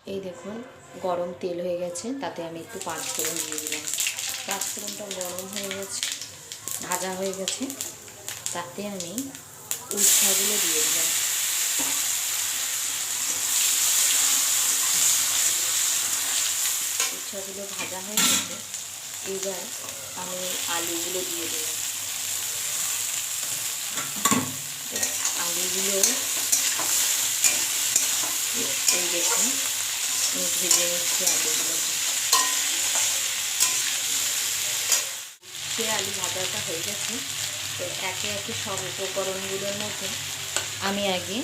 এই দেখুন গরম তেল হয়ে গেছে, তাতে আমি একটু পাঁচফোড়ন দিয়ে দিলাম। পাঁচফোড়নটা গরম হয়ে গেছে, ভাজা হয়ে গেছে, তাতে আমি উচ্ছেগুলো দিয়ে দিলাম। উচ্ছেগুলো ভাজা হয়ে গেছে, এবার আমি আলুগুলো দিয়ে দিলাম। আলুগুলো এই দেখুন ভেজে নিচ্ছি আলুগুলোকে। সে আলু ভাজাটা হয়ে গেছে, তো একে একে সব উপকরণগুলোর মধ্যে আমি আগে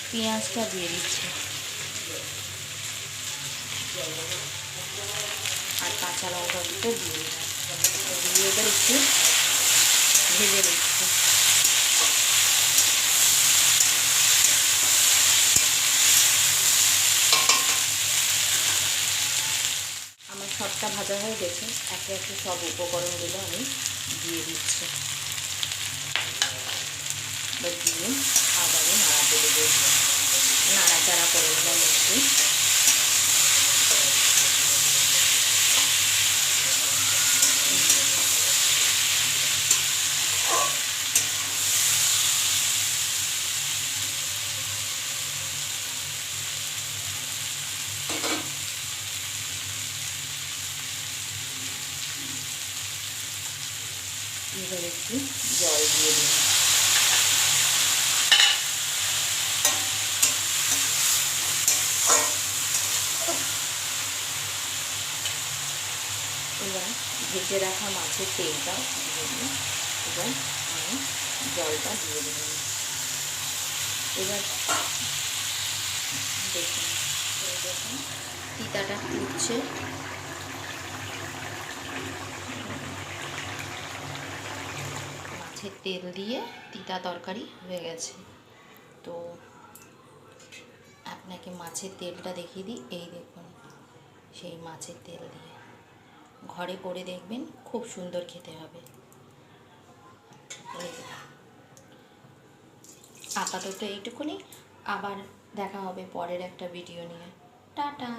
পেঁয়াজটা দিয়ে দিচ্ছি আর কাঁচা লঙ্কাগুলো দিয়ে দিলাম। দিয়ে এবার একটু ভেজে নিচ্ছি। আমার সবটা ভাজা হয়ে গেছে, একে একে সব উপকরণগুলো আমি দিয়ে দিচ্ছি। এবার দিয়ে আবারও নাড়াচাড়া দেবো, নাড়াচাড়া করে দিলাম একটু। এবার একটু জল দিয়ে দিন। এবার ভেজে রাখা মাছের তেলটা দিয়ে দিন। এবার আমি জলটা দিয়ে দিলাম। এবার দেখুন তিতাটা ফুটছে। মাছের তেল দিয়ে তিতা তরকারি হয়ে গেছে। তো আপনাকে মাছের তেলটা দেখিয়ে দিই। এই দেখুন সেই মাছের তেল দিয়ে ঘরে করে দেখবেন, খুব সুন্দর খেতে হবে। আপাতত এইটুকুনি, আবার দেখা হবে পরের একটা ভিডিও নিয়ে। টাটা।